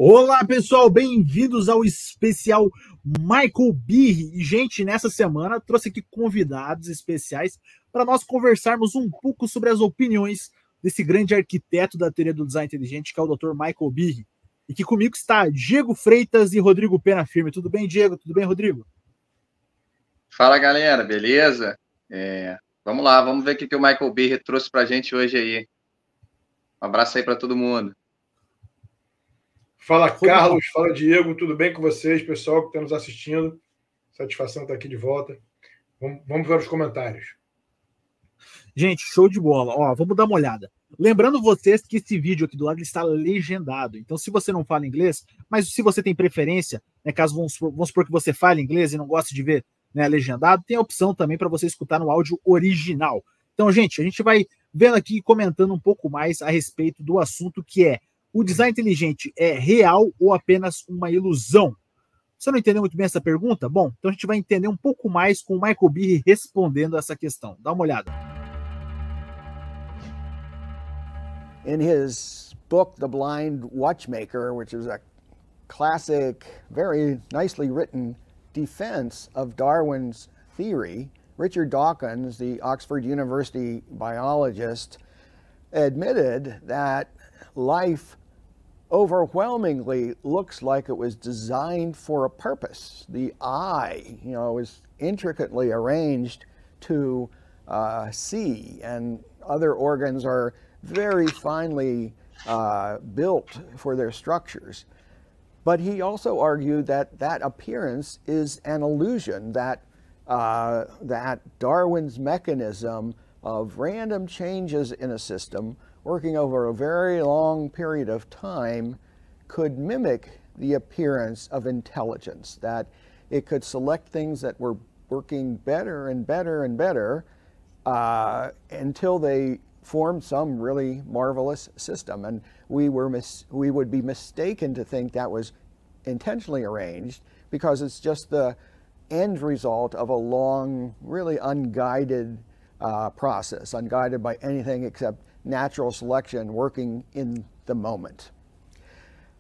Olá, pessoal, bem-vindos ao especial Michael Birri. E, gente, nessa semana trouxe aqui convidados especiais para nós conversarmos um pouco sobre as opiniões desse grande arquiteto da teoria do design inteligente, que é o Dr. Michael Birri. E que comigo está Diego Freitas e Rodrigo Pena Firme. Tudo bem, Diego? Tudo bem, Rodrigo? Fala, galera, beleza? Vamos lá, vamos ver o que o Michael Birri trouxe para a gente hoje aí. Um abraço aí para todo mundo. Fala, Carlos. Fala, Diego. Tudo bem com vocês, pessoal que está nos assistindo? Satisfação estar aqui de volta. Vamos ver os comentários. Gente, show de bola. Ó, vamos dar uma olhada. Lembrando vocês que esse vídeo aqui do lado está legendado. Então, se você não fala inglês, mas se você tem preferência, né, caso vamos supor que você fale inglês e não gosta de ver, né, legendado, tem a opção também para você escutar no áudio original. Então, gente, a gente vai vendo aqui e comentando um pouco mais a respeito do assunto que é: o design inteligente é real ou apenas uma ilusão? Você não entendeu muito bem essa pergunta? Bom, então a gente vai entender um pouco mais com o Michael Birri respondendo essa questão. Dá uma olhada. In his book, The Blind Watchmaker, which is a classic, very nicely written defense of Darwin's theory, Richard Dawkins, the Oxford University biologist, admitted that life overwhelmingly looks like it was designed for a purpose. The eye, is intricately arranged to see, and other organs are very finely built for their structures. But he also argued that that appearance is an illusion, that Darwin's mechanism of random changes in a system working over a very long period of time could mimic the appearance of intelligence, that it could select things that were working better and better and better until they formed some really marvelous system. And we would be mistaken to think that was intentionally arranged, because it's just the end result of a long, really unguided process, unguided by anything except natural selection working in the moment.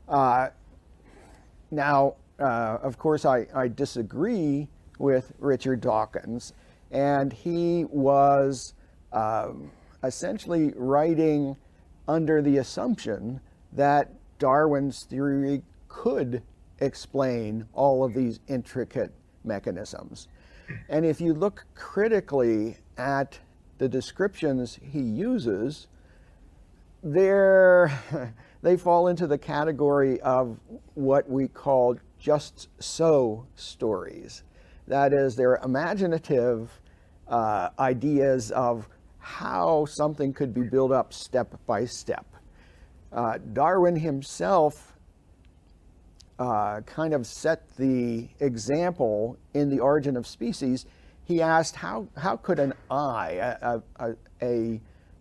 Now, of course, I disagree with Richard Dawkins, and he was essentially writing under the assumption that Darwin's theory could explain all of these intricate mechanisms. And if you look critically at the descriptions he uses, they fall into the category of what we call just so stories. That is, they're imaginative ideas of how something could be built up step by step. Darwin himself kind of set the example in The Origin of Species. He asked, how could an eye,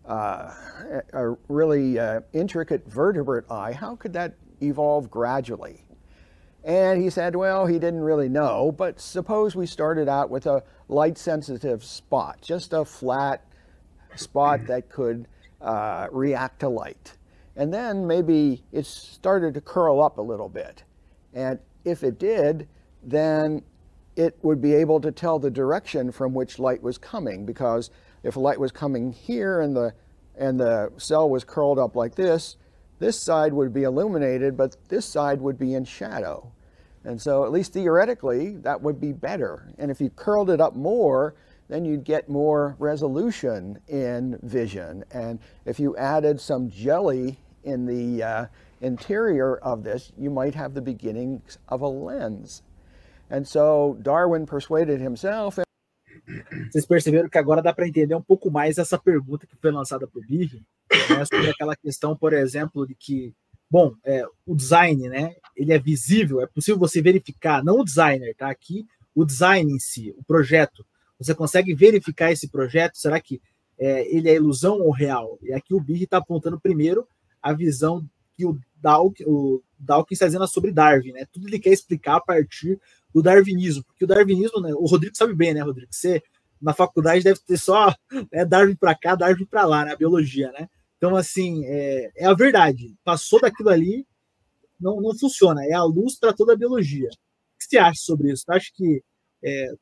a really intricate vertebrate eye, how could that evolve gradually? And he said, well, he didn't really know, but suppose we started out with a light-sensitive spot, just a flat spot that could react to light. And then maybe it started to curl up a little bit. And if it did, then it would be able to tell the direction from which light was coming, because if light was coming here and the cell was curled up like this side would be illuminated, but this side would be in shadow. And so, at least theoretically, that would be better. And if you curled it up more, then you'd get more resolution in vision. And if you added some jelly in the interior of this, you might have the beginnings of a lens. And so Darwin persuaded himself. Vocês perceberam que agora dá para entender um pouco mais essa pergunta que foi lançada para o Birri, né, sobre aquela questão, por exemplo, de que, bom, o design, né, ele é visível, é possível você verificar, não o designer, tá? Aqui, o design em si, o projeto, você consegue verificar esse projeto, será que ele é ilusão ou real? E aqui o Birri está apontando primeiro a visão que o Dawkins está dizendo sobre Darwin, né? Tudo ele quer explicar a partir do darwinismo, porque o darwinismo, né, o Rodrigo sabe bem, né, Rodrigo? Você na faculdade deve ter só Darwin para cá, Darwin para lá, né, a biologia, né? Então, assim, é a verdade. Passou daquilo ali, não funciona. É a luz para toda a biologia. O que você acha sobre isso? Você acha que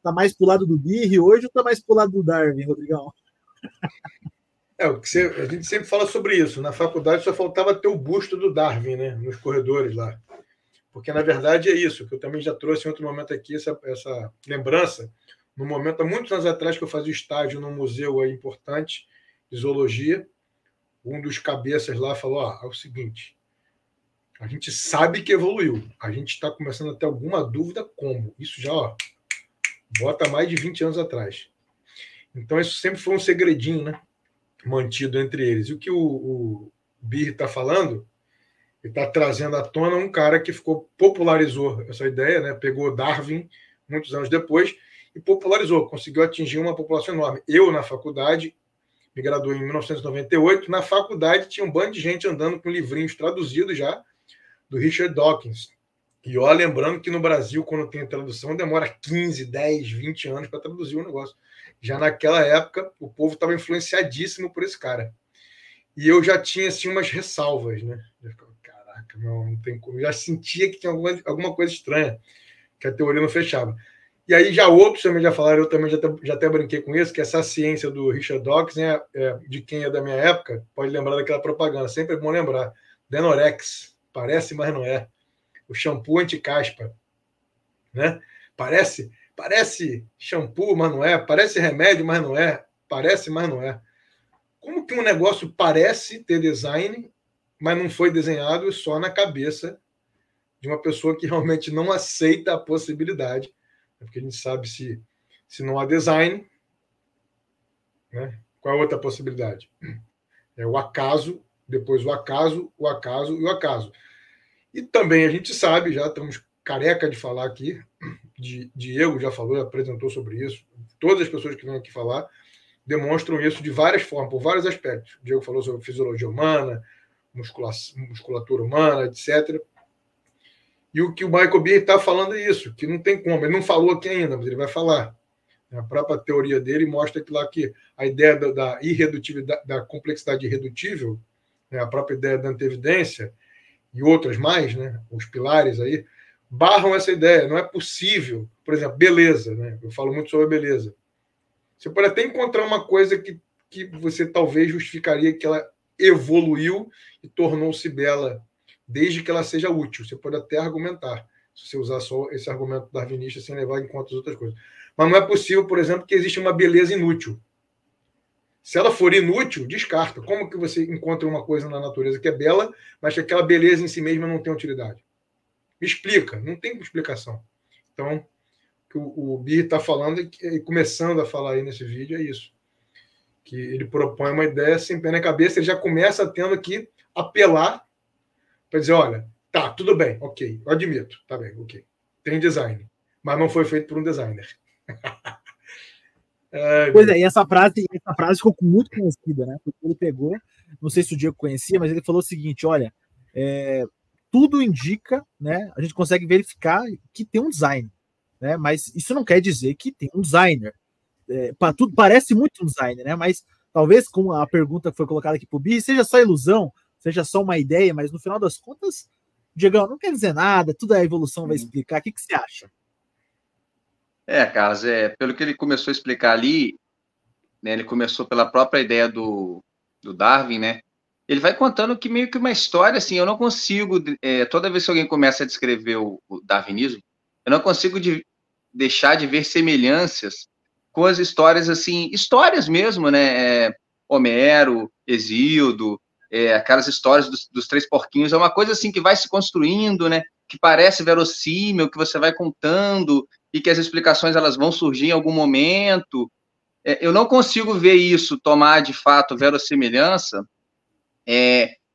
tá mais pro lado do Birri hoje ou tá mais pro lado do Darwin, Rodrigão? A gente sempre fala sobre isso. Na faculdade só faltava ter o busto do Darwin, né, nos corredores lá. Porque, na verdade, é isso, que eu também já trouxe em outro momento aqui, essa lembrança. No momento, há muitos anos atrás, que eu fazia estágio num museu aí importante de zoologia, um dos cabeças lá falou, é o seguinte, a gente sabe que evoluiu, a gente está começando a ter alguma dúvida como. Isso já, bota mais de 20 anos atrás. Então, isso sempre foi um segredinho, né, mantido entre eles. E o que o Birri está falando, ele está trazendo à tona um cara que popularizou essa ideia, né? Pegou Darwin muitos anos depois e popularizou, conseguiu atingir uma população enorme. Eu, na faculdade, me graduei em 1998, na faculdade tinha um bando de gente andando com livrinhos traduzidos já, do Richard Dawkins. E lembrando que no Brasil, quando tem a tradução, demora 15, 10, 20 anos para traduzir o negócio. Já naquela época, o povo estava influenciadíssimo por esse cara. E eu já tinha, assim, umas ressalvas, né? Caraca, não tem como. Eu já sentia que tinha alguma coisa estranha, que a teoria não fechava. E aí já outros também já falaram, eu também já até brinquei com isso, que essa ciência do Richard Dawkins, de quem é da minha época, pode lembrar daquela propaganda, sempre é bom lembrar. Denorex, parece, mas não é. O shampoo anti-caspa, né? Parece shampoo, mas não é. Parece remédio, mas não é. Parece, mas não é. Como que um negócio parece ter design, mas não foi desenhado só na cabeça de uma pessoa que realmente não aceita a possibilidade? Porque a gente sabe se não há design, né? Qual é a outra possibilidade? É o acaso, depois o acaso, o acaso e o acaso. E também a gente sabe, já estamos careca de falar aqui, Diego já falou, apresentou sobre isso, todas as pessoas que vêm aqui falar demonstram isso de várias formas, por vários aspectos. O Diego falou sobre fisiologia humana, musculatura humana, etc. E o que o Michael Birri está falando é isso, que não tem como. Ele não falou aqui ainda, mas ele vai falar. A própria teoria dele mostra que lá que a ideia da irredutibilidade, da complexidade irredutível, né, a própria ideia da antevidência e outras mais, né, os pilares aí, barram essa ideia. Não é possível, por exemplo, beleza, né? Eu falo muito sobre a beleza. Você pode até encontrar uma coisa que você talvez justificaria que ela evoluiu e tornou-se bela, desde que ela seja útil. Você pode até argumentar, se você usar só esse argumento darwinista sem levar em conta as outras coisas. Mas não é possível, por exemplo, que exista uma beleza inútil. Se ela for inútil, descarta. Como que você encontra uma coisa na natureza que é bela, mas que aquela beleza em si mesma não tem utilidade? Me explica, não tem explicação. Então, o que o Birri está falando e começando a falar aí nesse vídeo é isso. Que ele propõe uma ideia sem pé na cabeça, ele já começa tendo que apelar para dizer, olha, tá, tudo bem, ok, eu admito, tá bem, ok. Tem design, mas não foi feito por um designer. Pois é, e essa frase ficou muito conhecida, né? Porque ele pegou, não sei se o Diego conhecia, mas ele falou o seguinte, olha, tudo indica, né? A gente consegue verificar que tem um design, né? Mas isso não quer dizer que tem um designer. Tudo parece muito um designer, né? Mas talvez, como a pergunta que foi colocada aqui pro Birri, seja só ilusão, seja só uma ideia, mas no final das contas, Diegão, não quer dizer nada, tudo a evolução vai explicar. O que você acha? Carlos, pelo que ele começou a explicar ali, né, ele começou pela própria ideia do Darwin, né? Ele vai contando que meio que uma história, assim, eu não consigo, toda vez que alguém começa a descrever o darwinismo, eu não consigo deixar de ver semelhanças com as histórias, assim, histórias mesmo, né? Homero, Hesíodo, aquelas histórias dos três porquinhos, é uma coisa assim que vai se construindo, né? Que parece verossímil, que você vai contando e que as explicações elas vão surgir em algum momento. Eu não consigo ver isso tomar de fato verossimilhança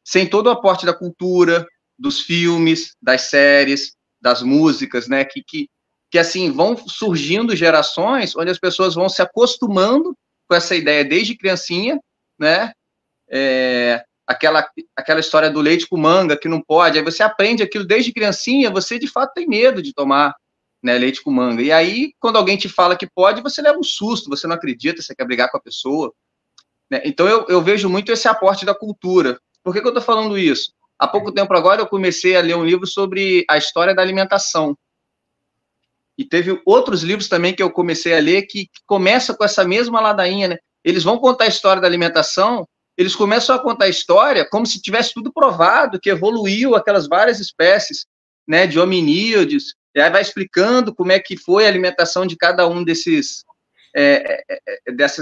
sem todo o aporte da cultura, dos filmes, das séries, das músicas, né? Que assim vão surgindo gerações onde as pessoas vão se acostumando com essa ideia desde criancinha, né? Aquela história do leite com manga que não pode, aí você aprende aquilo desde criancinha, você de fato tem medo de tomar, né, leite com manga. E aí, quando alguém te fala que pode, você leva um susto, você não acredita, você quer brigar com a pessoa. Né? Então, eu vejo muito esse aporte da cultura. Por que eu estou falando isso? há pouco tempo agora eu comecei a ler um livro sobre a história da alimentação. E teve outros livros também que eu comecei a ler que começam com essa mesma ladainha, né? Eles vão contar a história da alimentação, eles começam a contar a história como se tivesse tudo provado, que evoluiu aquelas várias espécies, né, de hominídeos, e aí vai explicando como é que foi a alimentação de cada um dessas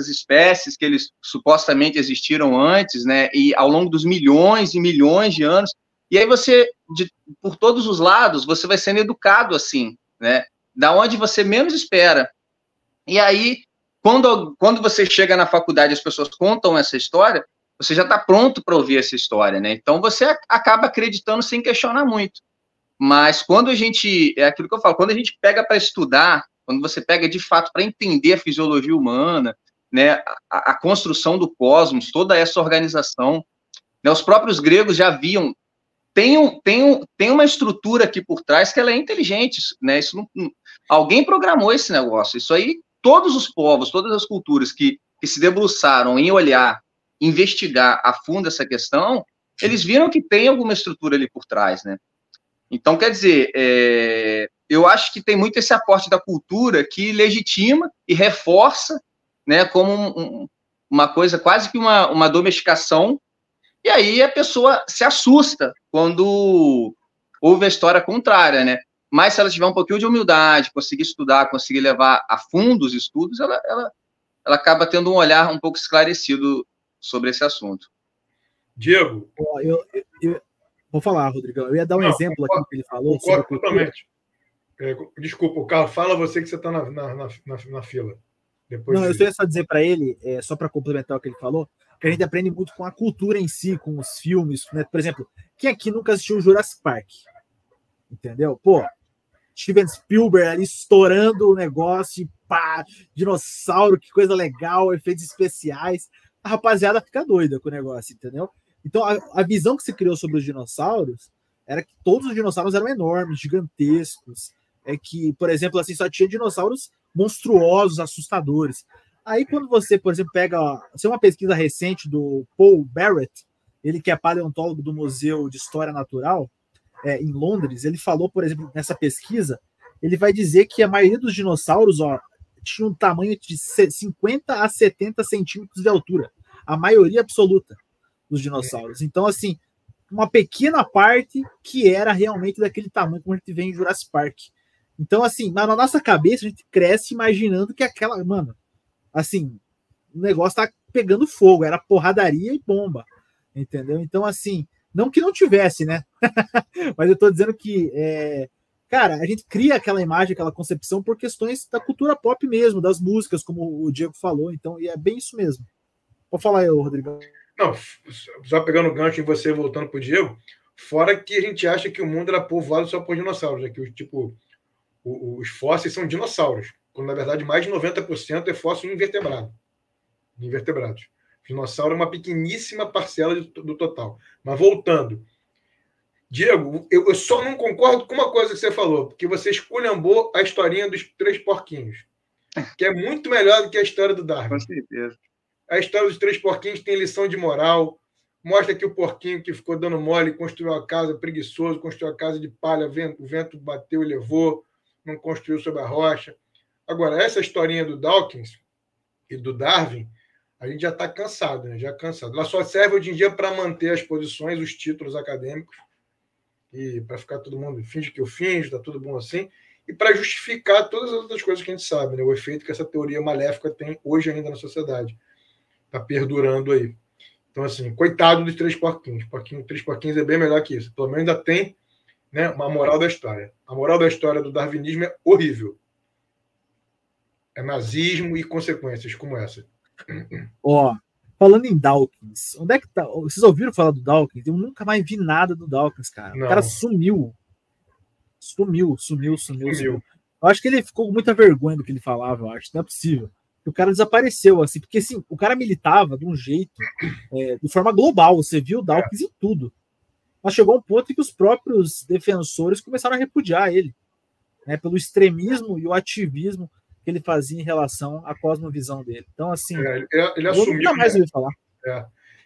espécies que eles supostamente existiram antes, né, e ao longo dos milhões e milhões de anos, e aí você, por todos os lados, você vai sendo educado assim, né, da onde você menos espera. E aí, quando você chega na faculdade e as pessoas contam essa história, você já está pronto para ouvir essa história, né? Então, você acaba acreditando sem questionar muito. Mas quando a gente, é aquilo que eu falo, quando a gente pega para estudar, quando você pega de fato para entender a fisiologia humana, né, a construção do cosmos, toda essa organização, né, os próprios gregos já viam, tem uma estrutura aqui por trás que ela é inteligente, né? Isso alguém programou esse negócio. Isso aí, todos os povos, todas as culturas que se debruçaram em olhar, investigar a fundo essa questão, eles viram que tem alguma estrutura ali por trás, né? Então, quer dizer, eu acho que tem muito esse aporte da cultura que legitima e reforça, né, como uma coisa, quase que uma domesticação, e aí a pessoa se assusta quando ouve a história contrária, né? Mas se ela tiver um pouquinho de humildade, conseguir estudar, conseguir levar a fundo os estudos, ela acaba tendo um olhar um pouco esclarecido sobre esse assunto. Diego? Eu vou falar, Rodrigão. Eu ia dar um exemplo aqui que ele falou. Totalmente. Desculpa, o Carlos, fala você que você está na fila. Depois eu só ia só dizer para ele, só para complementar o que ele falou, que a gente aprende muito com a cultura em si, com os filmes, né? Por exemplo, quem aqui nunca assistiu Jurassic Park? Entendeu? Pô, Steven Spielberg ali estourando o negócio, pá, dinossauro, que coisa legal, efeitos especiais. A rapaziada fica doida com o negócio, entendeu? Então, a visão que se criou sobre os dinossauros era que todos os dinossauros eram enormes, gigantescos, que, por exemplo, assim, só tinha dinossauros monstruosos, assustadores. Aí, quando você, por exemplo, pega uma pesquisa recente do Paul Barrett, ele que é paleontólogo do Museu de História Natural, em Londres, ele falou, por exemplo, nessa pesquisa, ele vai dizer que a maioria dos dinossauros tinha um tamanho de 50 a 70 centímetros de altura. A maioria absoluta dos dinossauros. Então, assim, uma pequena parte que era realmente daquele tamanho como a gente vê em Jurassic Park. Então, assim, na nossa cabeça, a gente cresce imaginando que mano, assim, o negócio tá pegando fogo, era porradaria e bomba, entendeu? Então, assim, não que não tivesse, né? Mas eu tô dizendo que, cara, a gente cria aquela imagem, aquela concepção por questões da cultura pop mesmo, das músicas, como o Diego falou, então, e é bem isso mesmo. Pode falar aí, Rodrigo. Não, só pegando o gancho em você, voltando pro Diego, fora que a gente acha que o mundo era povoado só por dinossauros, né? Que os fósseis são dinossauros, quando na verdade mais de 90% é fóssil invertebrados. Dinossauro é uma pequeníssima parcela do total. Mas voltando, Diego, eu só não concordo com uma coisa que você falou, porque você esculhambou a historinha dos 3 porquinhos, que é muito melhor do que a história do Darwin. Com certeza. A história dos 3 porquinhos tem lição de moral, mostra que o porquinho que ficou dando mole construiu a casa preguiçoso, construiu a casa de palha, o vento bateu e levou, não construiu sobre a rocha. Agora, essa historinha do Dawkins e do Darwin, a gente já está cansado, né? Já cansado. Ela só serve hoje em dia para manter as posições, os títulos acadêmicos, e para ficar todo mundo finge que eu finjo, está tudo bom assim, e para justificar todas as outras coisas que a gente sabe, né? O efeito que essa teoria maléfica tem hoje ainda na sociedade. Está perdurando aí. Então, assim, coitado dos 3 porquinhos. 3 porquinhos é bem melhor que isso. Pelo menos ainda tem, né, uma moral da história. A moral da história do darwinismo é horrível. É nazismo e consequências como essa. Falando em Dawkins, onde é que tá? Vocês ouviram falar do Dawkins? Eu nunca mais vi nada do Dawkins, cara. Não. O cara sumiu. Sumiu. Eu acho que ele ficou com muita vergonha do que ele falava, eu acho. Não é possível. O cara desapareceu, assim, porque assim, o cara militava de um jeito, de forma global, você viu o Dawkins em tudo. Mas chegou um ponto em que os próprios defensores começaram a repudiar ele, né, pelo extremismo e o ativismo que ele fazia em relação à cosmovisão dele. Então, assim, ele assumiu, nunca mais ouvi falar.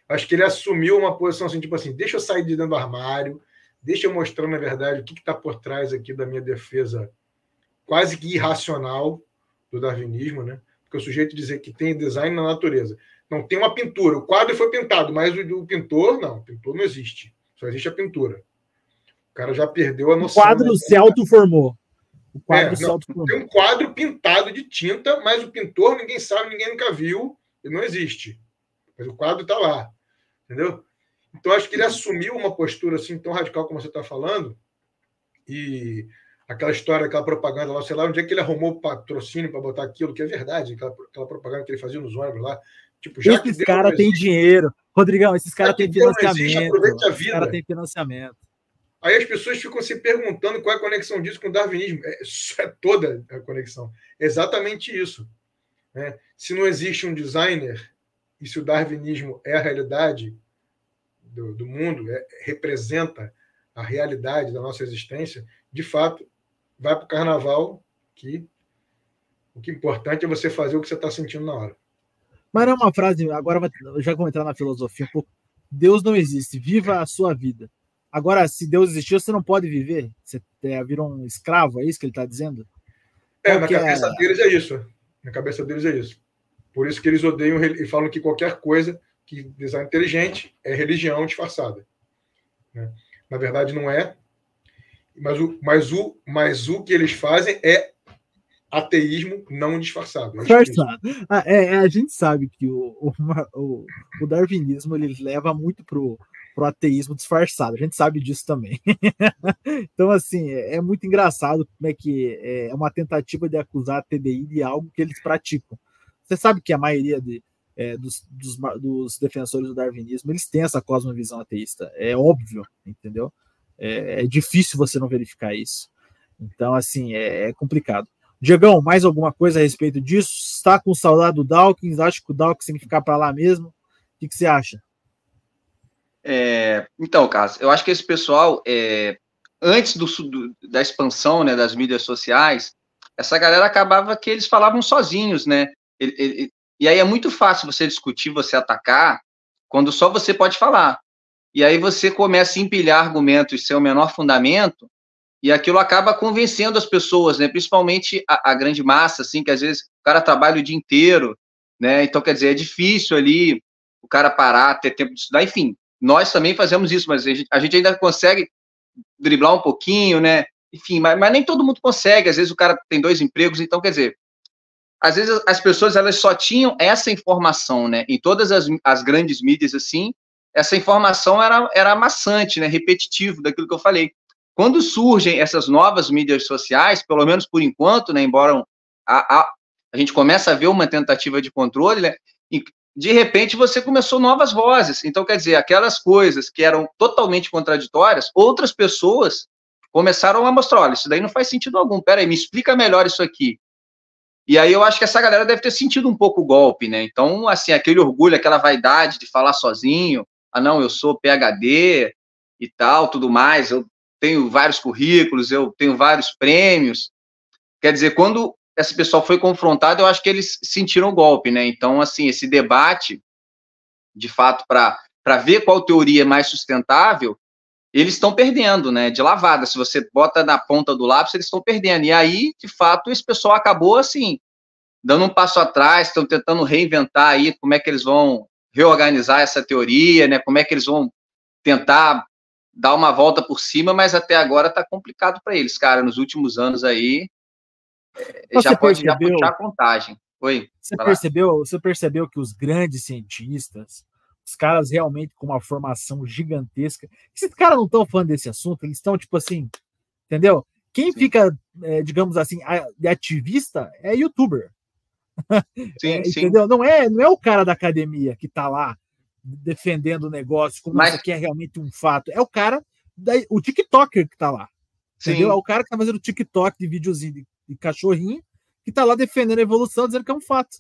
Acho que ele assumiu uma posição assim, tipo assim, deixa eu sair de dentro do armário, deixa eu mostrar, na verdade, o que está por trás aqui da minha defesa quase que irracional do darwinismo, né? Porque o sujeito dizer que tem design na natureza. Não, tem uma pintura, o quadro foi pintado, mas o pintor, não, o pintor não existe. Só existe a pintura. O cara já perdeu a noção. O quadro se autoformou. O quadro se autoformou. Tem um quadro pintado de tinta, mas o pintor ninguém sabe, ninguém nunca viu, ele não existe. Mas o quadro está lá. Entendeu? Então, acho que ele assumiu uma postura assim tão radical como você está falando, e aquela história, aquela propaganda lá, sei lá, onde é que ele arrumou patrocínio para botar aquilo, que é verdade, aquela propaganda que ele fazia nos ônibus lá. Tipo, já esses caras têm dinheiro. Rodrigão, esses caras têm financiamento. Aproveite a vida. Esses caras têm financiamento. Aí as pessoas ficam se perguntando qual é a conexão disso com o darwinismo. É toda a conexão. É exatamente isso. Né? Se não existe um designer, e se o darwinismo é a realidade do mundo, representa a realidade da nossa existência, de fato, vai para o carnaval, que o que é importante é você fazer o que você está sentindo na hora. Mas é uma frase, agora já vou entrar na filosofia um pouco. Deus não existe, viva a sua vida. Agora, se Deus existir, você não pode viver? Você virou um escravo, é isso que ele está dizendo? Na cabeça deles é isso. Na cabeça deles é isso. Por isso que eles odeiam e falam que qualquer coisa que design inteligente é religião disfarçada. Né? Na verdade, não é. Mas o que eles fazem é ateísmo não disfarçado. Disfarçado. A gente sabe que o darwinismo ele leva muito pro ateísmo disfarçado. A gente sabe disso também. Então, assim, é muito engraçado como é que é uma tentativa de acusar a TDI de algo que eles praticam. Você sabe que a maioria dos defensores do darwinismo, eles têm essa cosmovisão ateísta. É óbvio, entendeu? É difícil você não verificar isso. Então, assim, é complicado. Diegão, mais alguma coisa a respeito disso? Está com saudade do Dawkins? Acha que o Dawkins tem que ficar para lá mesmo? O que você acha? Então, Carlos, eu acho que esse pessoal, antes da expansão, né, das mídias sociais, essa galera acabava que eles falavam sozinhos, né? E aí é muito fácil você discutir, você atacar, quando só você pode falar. E aí você começa a empilhar argumentos sem o menor fundamento, e aquilo acaba convencendo as pessoas, né? Principalmente a grande massa, assim, que às vezes o cara trabalha o dia inteiro, né? Então, quer dizer, é difícil ali o cara parar, ter tempo de estudar, enfim. Nós também fazemos isso, mas a gente ainda consegue driblar um pouquinho, né? Enfim, mas nem todo mundo consegue. Às vezes o cara tem 2 empregos, então, quer dizer, às vezes as pessoas elas só tinham essa informação, né? Em todas as grandes mídias, assim, essa informação era maçante, né? Repetitivo daquilo que eu falei. Quando surgem essas novas mídias sociais, pelo menos por enquanto, né? Embora a gente comece a ver uma tentativa de controle, né? E, de repente você começou novas vozes. Então, quer dizer, aquelas coisas que eram totalmente contraditórias, outras pessoas começaram a mostrar, olha, isso daí não faz sentido algum, peraí, me explica melhor isso aqui. E aí eu acho que essa galera deve ter sentido um pouco o golpe, né? Então, assim, aquele orgulho, aquela vaidade de falar sozinho, não, eu sou PhD e tal, tudo mais, eu tenho vários currículos, eu tenho vários prêmios. Quer dizer, quando esse pessoal foi confrontado, eu acho que eles sentiram o golpe, né? Então, assim, esse debate, de fato, para ver qual teoria é mais sustentável, eles estão perdendo, né? De lavada. Se você bota na ponta do lápis, eles estão perdendo. E aí, de fato, esse pessoal acabou, assim, dando um passo atrás, estão tentando reinventar aí como é que eles vão reorganizar essa teoria, né? Como é que eles vão tentar dar uma volta por cima, mas até agora está complicado para eles, cara. Nos últimos anos aí, já pode puxar a contagem. Oi. Você percebeu que os grandes cientistas, os caras realmente com uma formação gigantesca, esses caras não estão falando desse assunto, eles estão tipo assim, entendeu? Quem fica, digamos assim, de ativista é youtuber. Sim, sim. Entendeu? Não é o cara da academia que está lá defendendo o negócio como isso aqui é realmente um fato. É o cara, o TikToker que está lá. Entendeu? Sim. É o cara que está fazendo TikTok de videozinho de cachorrinho que está lá defendendo a evolução, dizendo que é um fato.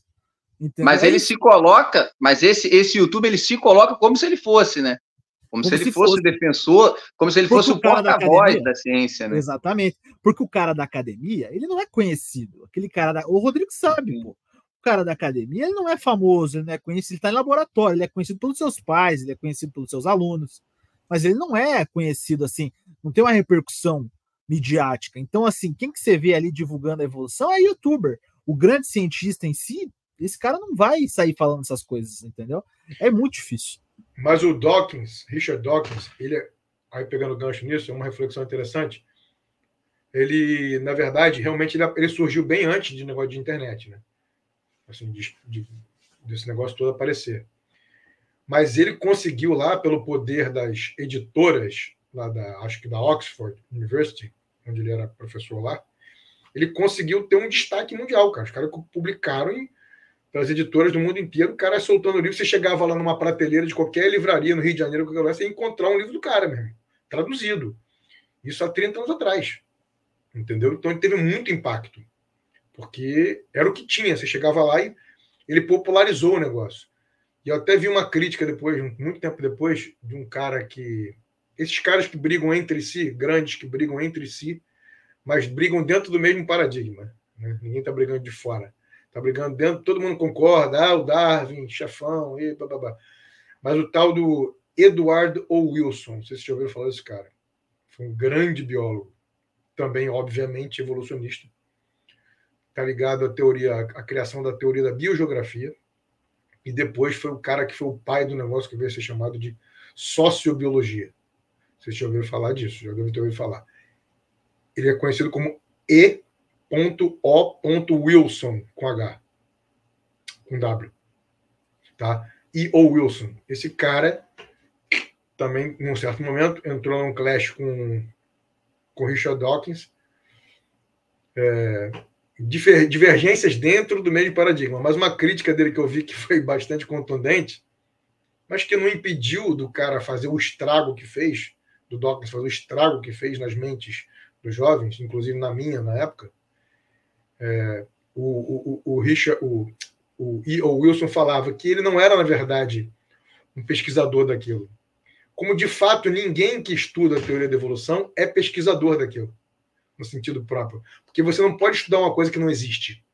Entendeu? Mas ele se coloca, mas esse YouTube ele se coloca como se ele fosse, né? Como se ele fosse o defensor, como se ele fosse o porta-voz da ciência, né? Exatamente. Porque o cara da academia, ele não é conhecido. Aquele cara o Rodrigo sabe, pô. O cara da academia, ele não é famoso, ele não é conhecido, ele está em laboratório, ele é conhecido pelos seus pais, ele é conhecido pelos seus alunos, mas ele não é conhecido assim, não tem uma repercussão midiática. Então, assim, quem que você vê ali divulgando a evolução é youtuber. O grande cientista em si, esse cara não vai sair falando essas coisas, entendeu? É muito difícil. Mas o Dawkins, Richard Dawkins, aí pegando o gancho nisso, é uma reflexão interessante. Ele, na verdade, realmente ele surgiu bem antes de negócio de internet, né? Assim, desse negócio todo aparecer. Mas ele conseguiu lá, pelo poder das editoras, lá acho que da Oxford University, onde ele era professor lá, ele conseguiu ter um destaque mundial, cara. Os caras publicaram pelas editoras do mundo inteiro, o cara soltando livro. Você chegava lá numa prateleira de qualquer livraria no Rio de Janeiro, você ia encontrar um livro do cara mesmo, traduzido. Isso há 30 anos atrás. Entendeu? Então ele teve muito impacto. Porque era o que tinha. Você chegava lá e ele popularizou o negócio. E eu até vi uma crítica depois, muito tempo depois, de um cara que... Esses caras que brigam entre si, grandes que brigam entre si, mas brigam dentro do mesmo paradigma. Né? Ninguém está brigando de fora. Está brigando dentro, todo mundo concorda, o Darwin, chefão, e blá. Mas o tal do Edward O. Wilson, não sei se você já ouviu falar desse cara, foi um grande biólogo, também, obviamente, evolucionista. Está ligado à criação da teoria da biogeografia, e depois foi o cara que foi o pai do negócio que veio a ser chamado de sociobiologia. Vocês já ouviram falar disso, já devem ter ouvido falar. Ele é conhecido como E.O. Wilson, com H, com W. Tá? E.O. Wilson. Esse cara também, num certo momento, entrou num clash com Richard Dawkins. Divergências dentro do mesmo paradigma. Mas uma crítica dele que eu vi que foi bastante contundente, mas que não impediu do cara fazer o estrago que fez, do Dawkins fazer o estrago que fez nas mentes dos jovens, inclusive na minha, na época. O E.O. Wilson falava que ele não era, na verdade, um pesquisador daquilo. Como, de fato, ninguém que estuda a teoria da evolução é pesquisador daquilo, no sentido próprio. Porque você não pode estudar uma coisa que não existe.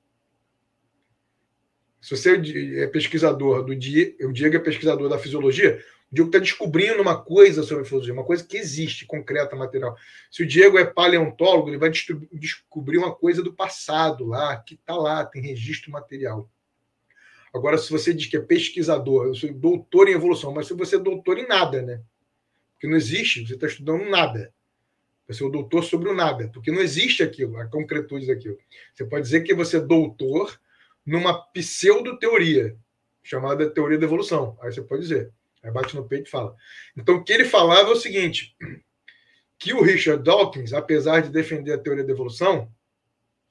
Se você é pesquisador o Diego é pesquisador da fisiologia, o Diego está descobrindo uma coisa sobre a fisiologia, uma coisa que existe, concreta, material. Se o Diego é paleontólogo, ele vai descobrir uma coisa do passado lá, que está lá, tem registro material. Agora, se você diz que é pesquisador, eu sou doutor em evolução, mas se você é doutor em nada, né? Porque não existe, você está estudando nada. Você é o doutor sobre o nada, porque não existe aquilo, a concretude daquilo. Você pode dizer que você é doutor numa pseudo-teoria, chamada teoria da evolução. Aí você pode dizer. Aí bate no peito e fala. Então, o que ele falava é o seguinte, que o Richard Dawkins, apesar de defender a teoria da evolução,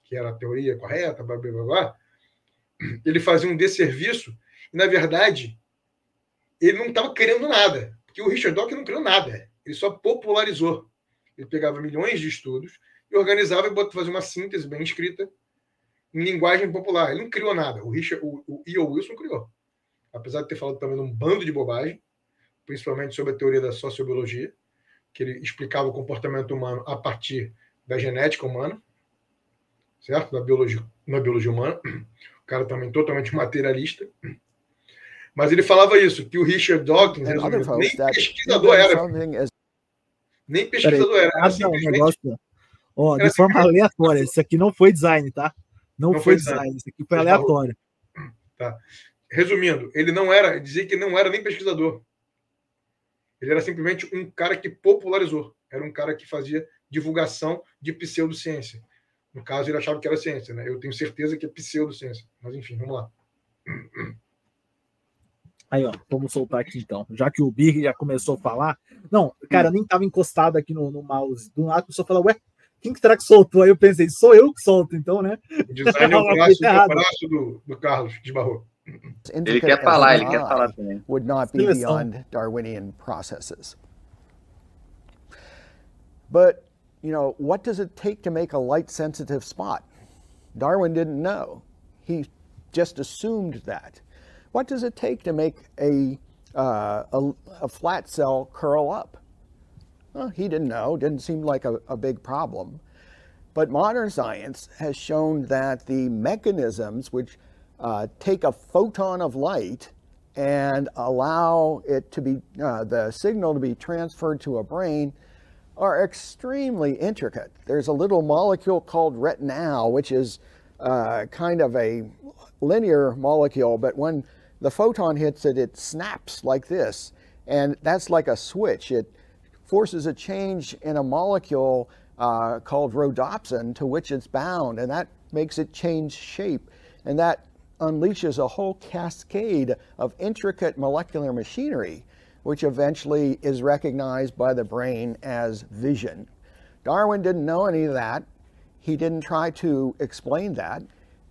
que era a teoria correta, blá, blá, blá, blá, ele fazia um desserviço e, na verdade, ele não estava querendo nada, porque o Richard Dawkins não criou nada, ele só popularizou. Ele pegava milhões de estudos e organizava e fazia uma síntese bem escrita em linguagem popular. Ele não criou nada. O E.O. Wilson criou. Apesar de ter falado também de um bando de bobagem, principalmente sobre a teoria da sociobiologia, que ele explicava o comportamento humano a partir da genética humana, certo? Da biologia humana. O cara também totalmente materialista. Mas ele falava isso, que o Richard Dawkins nem pesquisador era. Nem pesquisador era. De forma aleatória. Isso aqui não foi design, tá? Não foi design. Isso aqui foi aleatório. Tá. Resumindo, ele dizia que não era nem pesquisador. Ele era simplesmente um cara que popularizou. Era um cara que fazia divulgação de pseudociência. No caso, ele achava que era ciência, né? Eu tenho certeza que é pseudociência. Mas, enfim, vamos lá. Aí, ó, vamos soltar aqui, então. Já que o Big já começou a falar... Não, cara, eu nem tava encostado aqui no mouse. Do nada, a pessoa falou, ué, quem que será que soltou? Aí eu pensei, sou eu que solto, então, né? O design é o braço do Carlos, desbarrou. Ele quer falar também. Would not be beyond Darwinian processes. But, what does it take to make a light-sensitive spot? Darwin didn't know. He just assumed that. What does it take to make a flat cell curl up? Well, he didn't know. Didn't seem like a big problem. But modern science has shown that the mechanisms which take a photon of light and allow it to be, the signal to be transferred to a brain are extremely intricate. There's a little molecule called retinal, which is kind of a linear molecule, but when the photon hits it, it snaps like this. And that's like a switch. It forces a change in a molecule called rhodopsin to which it's bound, and that makes it change shape. And that unleashes a whole cascade of intricate molecular machinery, which eventually is recognized by the brain as vision. Darwin didn't know any of that. He didn't try to explain that.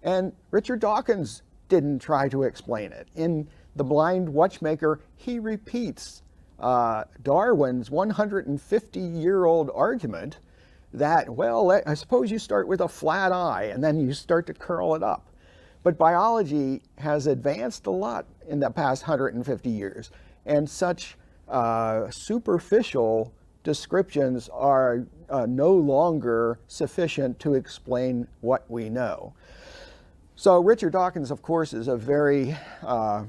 And Richard Dawkins didn't try to explain it. In The Blind Watchmaker, he repeats Darwin's 150-year-old argument that, well, I suppose you start with a flat eye and then you start to curl it up. But biology has advanced a lot in the past 150 years, and such superficial descriptions are no longer sufficient to explain what we know. So Richard Dawkins, of course, is a very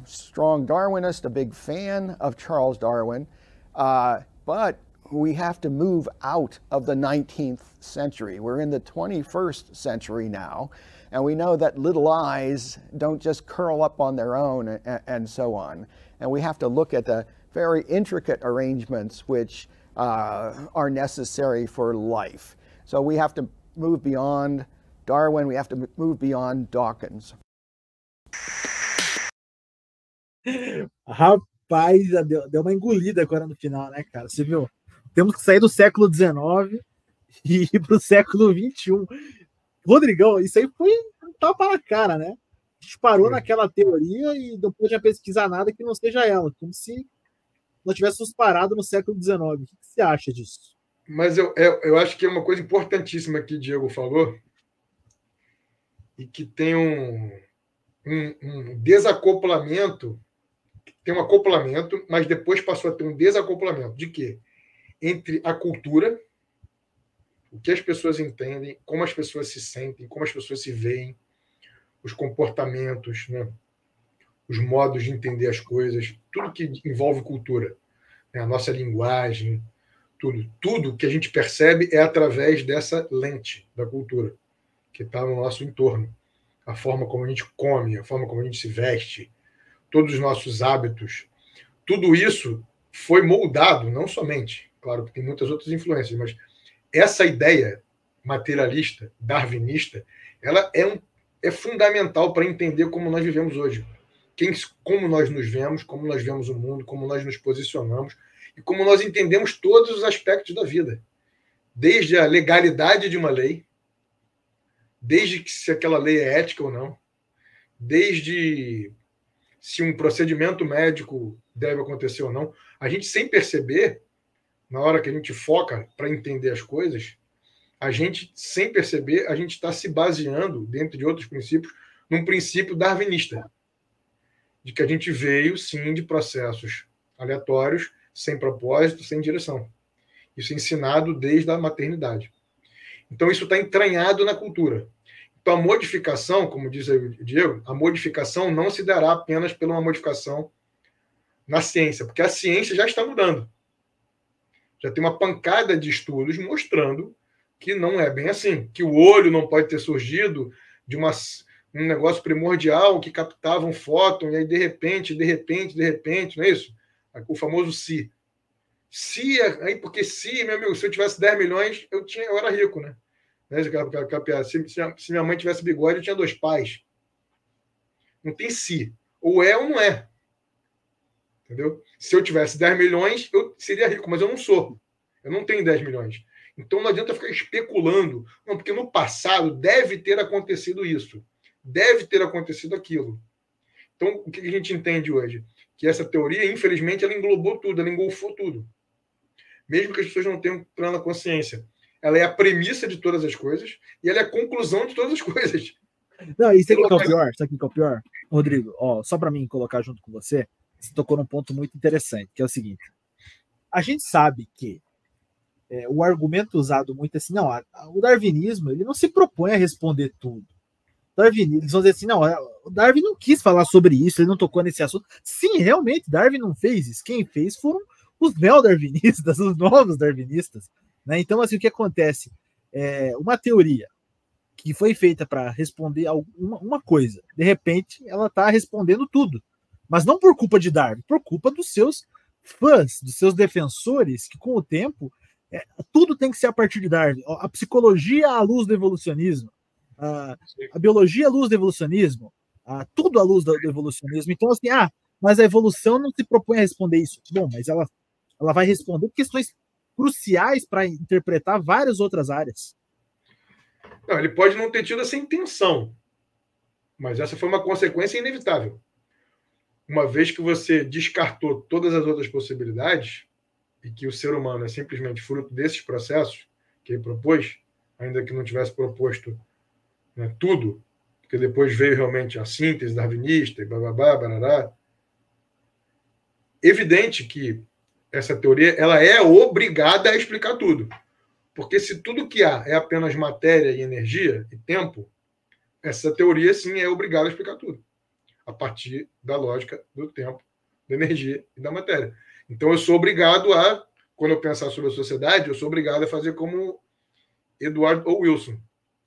strong Darwinist, a big fan of Charles Darwin, but we have to move out of the 19th century. We're in the 21st century now, and we know that little eyes don't just curl up on their own and so on. And we have to look at the very intricate arrangements which are necessary for life. So we have to move beyond Darwin, we have to move beyond Dawkins. Rapaz, deu uma engolida agora no final, né, cara? Você viu? Temos que sair do século XIX e ir para o século XXI. Rodrigão, isso aí foi um tapa na cara, né? A gente parou naquela teoria e não pôde pesquisar nada que não seja ela, como se nós tivéssemos parado no século XIX. O que você acha disso? Mas eu acho que é uma coisa importantíssima que o Diego falou, e que tem um desacoplamento, tem um acoplamento, mas depois passou a ter um desacoplamento. De quê? Entre a cultura, o que as pessoas entendem, como as pessoas se sentem, como as pessoas se veem, os comportamentos, né? Os modos de entender as coisas, tudo que envolve cultura, né? A nossa linguagem, tudo que a gente percebe é através dessa lente da cultura que está no nosso entorno. A forma como a gente come, a forma como a gente se veste, todos os nossos hábitos, tudo isso foi moldado, não somente, claro que tem muitas outras influências, mas essa ideia materialista, darwinista, ela é fundamental para entender como nós vivemos hoje. Como nós nos vemos, como nós vemos o mundo, como nós nos posicionamos e como nós entendemos todos os aspectos da vida. Desde a legalidade de uma lei, desde que se aquela lei é ética ou não, desde se um procedimento médico deve acontecer ou não. A gente, sem perceber, na hora que a gente foca para entender as coisas, a gente, sem perceber, a gente está se baseando, dentro de outros princípios, num princípio darwinista, de que a gente veio, sim, de processos aleatórios, sem propósito, sem direção. Isso é ensinado desde a maternidade. Então, isso está entranhado na cultura. Então, a modificação, como diz o Diego, a modificação não se dará apenas pela uma modificação na ciência, porque a ciência já está mudando. Já tem uma pancada de estudos mostrando que não é bem assim, que o olho não pode ter surgido de um negócio primordial que captava um fóton, e aí, de repente, não é isso? O famoso si. Se, aí, porque se, meu amigo, se eu tivesse 10 milhões, eu era rico, né? Se minha mãe tivesse bigode, eu tinha 2 pais. Não tem se. Ou é ou não é. Entendeu? Se eu tivesse 10 milhões, eu seria rico, mas eu não sou. Eu não tenho 10 milhões. Então não adianta ficar especulando. Não, porque no passado deve ter acontecido isso. Deve ter acontecido aquilo. Então, o que a gente entende hoje? Que essa teoria, infelizmente, ela englobou tudo, ela engolfou tudo. Mesmo que as pessoas não tenham plena consciência. Ela é a premissa de todas as coisas e ela é a conclusão de todas as coisas. Não, isso aqui que é o pior, isso aqui que é o pior. Rodrigo, ó, só para mim colocar junto com você, você tocou num ponto muito interessante, que é o seguinte. A gente sabe que o argumento usado muito é assim, não, o darwinismo, ele não se propõe a responder tudo. O darwinismo, eles vão dizer assim, não, o Darwin não quis falar sobre isso, ele não tocou nesse assunto. Sim, realmente, Darwin não fez isso. Quem fez foram os neo-darwinistas, os novos darwinistas. Né? Então, assim, o que acontece? Uma teoria que foi feita para responder uma coisa, de repente, ela está respondendo tudo. Mas não por culpa de Darwin, por culpa dos seus fãs, dos seus defensores, que com o tempo, tudo tem que ser a partir de Darwin. A psicologia à luz do evolucionismo, a biologia à luz do evolucionismo, tudo à luz do evolucionismo. Então, assim, mas a evolução não se propõe a responder isso. Bom, mas ela vai responder questões cruciais para interpretar várias outras áreas. Não, ele pode não ter tido essa intenção, mas essa foi uma consequência inevitável. Uma vez que você descartou todas as outras possibilidades, e que o ser humano é simplesmente fruto desses processos que ele propôs, ainda que não tivesse proposto, né, tudo, porque depois veio realmente a síntese darwinista e bababá, barará. Evidente que essa teoria ela é obrigada a explicar tudo. Porque se tudo que há é apenas matéria e energia e tempo, essa teoria, sim, é obrigada a explicar tudo. A partir da lógica do tempo, da energia e da matéria. Então, eu sou obrigado a, quando eu pensar sobre a sociedade, eu sou obrigado a fazer como Edward O. Wilson.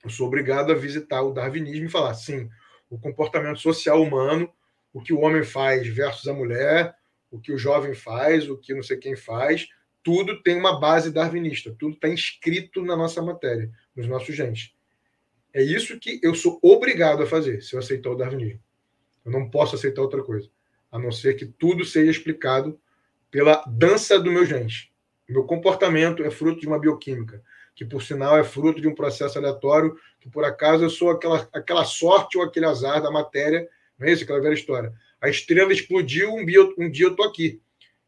Eu sou obrigado a visitar o darwinismo e falar, sim, o comportamento social humano, o que o homem faz versus a mulher, o que o jovem faz, o que não sei quem faz, tudo tem uma base darwinista, tudo está inscrito na nossa matéria, nos nossos genes. É isso que eu sou obrigado a fazer, se eu aceitar o darwinismo. Eu não posso aceitar outra coisa, a não ser que tudo seja explicado pela dança do meu genes. Meu comportamento é fruto de uma bioquímica, que, por sinal, é fruto de um processo aleatório, que, por acaso, eu sou aquela sorte ou aquele azar da matéria, não é isso? Aquela velha história. A estrela explodiu, um dia eu estou aqui.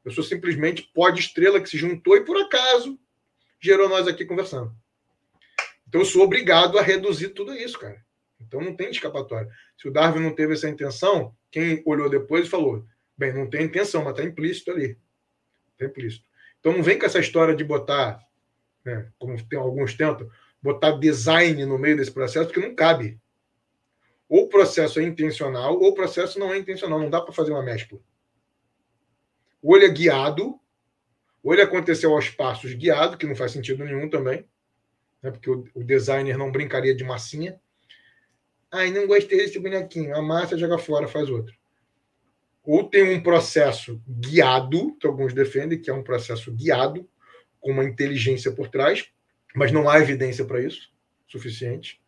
Eu sou simplesmente pó de estrela que se juntou e, por acaso, gerou nós aqui conversando. Então, eu sou obrigado a reduzir tudo isso, cara. Então, não tem escapatória. Se o Darwin não teve essa intenção, quem olhou depois falou, bem, não tem intenção, mas está implícito ali. Está implícito. Então, não vem com essa história de botar, né, como alguns tentam, botar design no meio desse processo, porque não cabe. Ou o processo é intencional, ou o processo não é intencional. Não dá para fazer uma mescla. Ou ele é guiado, ou ele aconteceu aos passos guiado, que não faz sentido nenhum também, né, porque o designer não brincaria de massinha. Ai, não gostei desse bonequinho. A massa joga fora, faz outro. Ou tem um processo guiado, que alguns defendem, que é um processo guiado, com uma inteligência por trás, mas não há evidência para isso suficiente.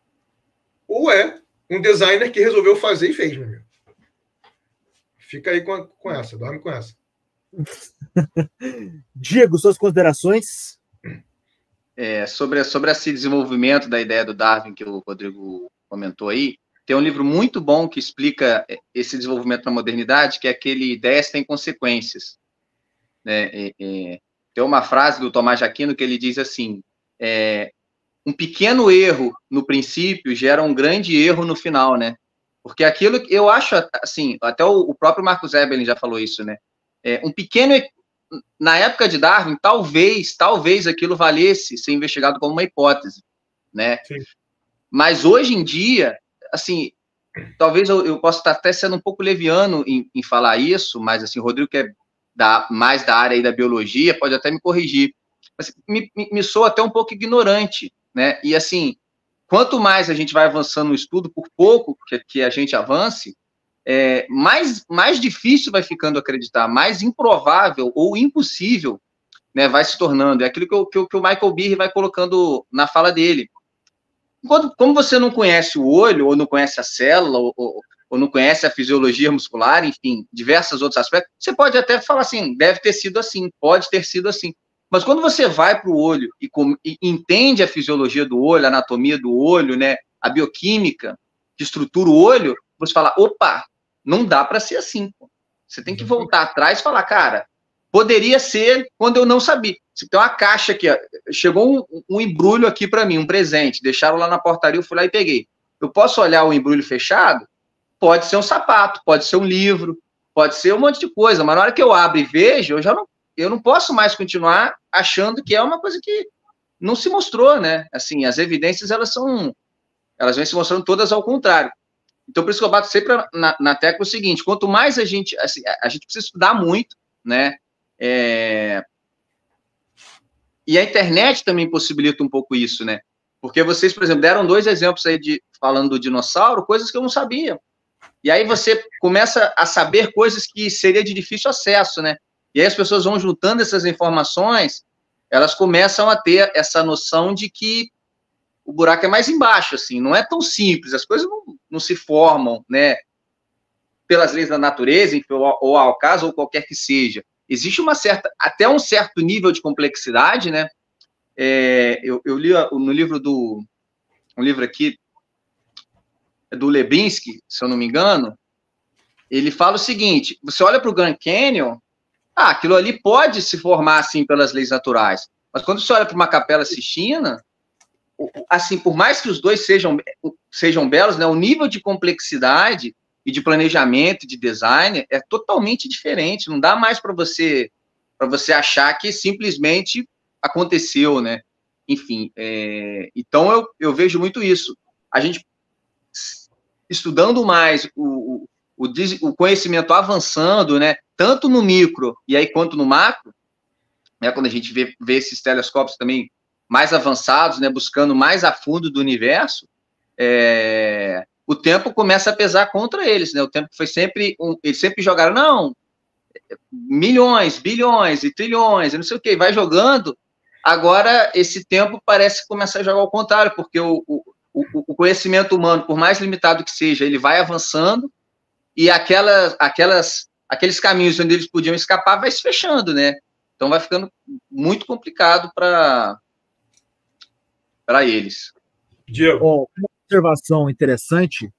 Ou é um designer que resolveu fazer e fez, meu amigo. Fica aí com essa, dorme com essa. Diego, suas considerações? Sobre esse desenvolvimento da ideia do Darwin que o Rodrigo comentou aí, tem um livro muito bom que explica esse desenvolvimento na modernidade, que é aquele Ideias Têm Consequências. Né? Tem uma frase do Tomás de Aquino que ele diz assim, um pequeno erro no princípio gera um grande erro no final, né? Porque aquilo, eu acho, assim, até o próprio Marcus Eberlin já falou isso, né? Um pequeno, na época de Darwin, talvez aquilo valesse ser investigado como uma hipótese, né? Sim. Mas hoje em dia, assim, talvez eu possa estar até sendo um pouco leviano em falar isso, mas assim, o Rodrigo, que é mais da área aí da biologia, pode até me corrigir. Mas me soa até um pouco ignorante, né? E assim, quanto mais a gente vai avançando no estudo, por pouco que a gente avance, mais difícil vai ficando acreditar, mais improvável ou impossível, né, vai se tornando. É aquilo que o Michael Behe vai colocando na fala dele. Como você não conhece o olho, ou não conhece a célula, ou não conhece a fisiologia muscular, enfim, diversos outros aspectos, você pode até falar assim, deve ter sido assim, pode ter sido assim. Mas quando você vai para o olho e entende a fisiologia do olho, a anatomia do olho, né, a bioquímica que estrutura o olho, você fala, opa, não dá para ser assim. Pô. Você tem que voltar atrás e falar, cara, poderia ser quando eu não sabia. Se tem uma caixa aqui, ó, chegou um embrulho aqui para mim, um presente, deixaram lá na portaria, eu fui lá e peguei. Eu posso olhar o embrulho fechado? Pode ser um sapato, pode ser um livro, pode ser um monte de coisa, mas na hora que eu abro e vejo, eu não posso mais continuar achando que é uma coisa que não se mostrou, né? Assim, as evidências, elas vêm se mostrando todas ao contrário. Então, por isso que eu bato sempre na tecla o seguinte, quanto mais a gente precisa estudar muito, né? E a internet também possibilita um pouco isso, né? Porque vocês, por exemplo, deram 2 exemplos aí falando do dinossauro, coisas que eu não sabia. E aí você começa a saber coisas que seria de difícil acesso, né? E aí as pessoas vão juntando essas informações, elas começam a ter essa noção de que o buraco é mais embaixo, assim, não é tão simples, as coisas não se formam, né? Pelas leis da natureza, ou ao caso, ou qualquer que seja. Existe até um certo nível de complexidade, né? Eu li no livro um livro aqui, do Lebinsky, se eu não me engano, ele fala o seguinte, você olha para o Grand Canyon, aquilo ali pode se formar, assim, pelas leis naturais, mas quando você olha para uma Capela Sistina, assim, por mais que os dois sejam belos, né, o nível de complexidade e de planejamento, de design, é totalmente diferente, não dá mais para você achar que simplesmente aconteceu, né? Enfim, então eu vejo muito isso. A gente, estudando mais, o conhecimento avançando, né? Tanto no micro e aí quanto no macro, né? Quando a gente vê esses telescópios também mais avançados, né? Buscando mais a fundo do universo, o tempo começa a pesar contra eles, né? O tempo foi sempre eles sempre jogaram, não, milhões, bilhões e trilhões, e não sei o que, vai jogando. Agora, esse tempo parece começar a jogar ao contrário, porque o conhecimento humano, por mais limitado que seja, ele vai avançando, e aqueles caminhos onde eles podiam escapar vai se fechando, né? Então, vai ficando muito complicado para eles. Diego. Uma observação interessante.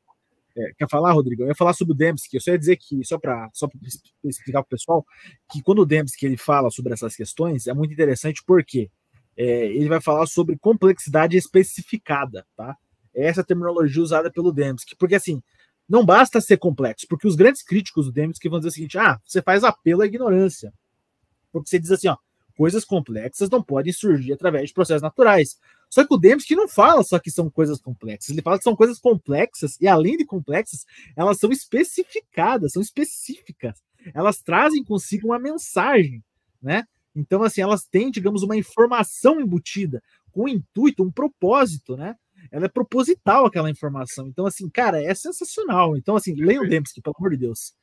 Quer falar, Rodrigo? Eu ia falar sobre o Dembski. Eu só ia dizer que, só para explicar para o pessoal, que quando o Dembski ele fala sobre essas questões, é muito interessante porque ele vai falar sobre complexidade especificada, tá? Essa é a terminologia usada pelo Dembski. Porque, assim, não basta ser complexo, porque os grandes críticos do Dembski vão dizer o seguinte, você faz apelo à ignorância. Porque você diz assim, coisas complexas não podem surgir através de processos naturais. Só que o Dembski não fala só que são coisas complexas, ele fala que são coisas complexas, e além de complexas, elas são especificadas, são específicas. Elas trazem consigo uma mensagem, né? Então, assim, elas têm, digamos, uma informação embutida, com um intuito, um propósito, né? Ela é proposital, aquela informação. Então, assim, cara, é sensacional. Então, assim, leia o Dembski, pelo amor de Deus.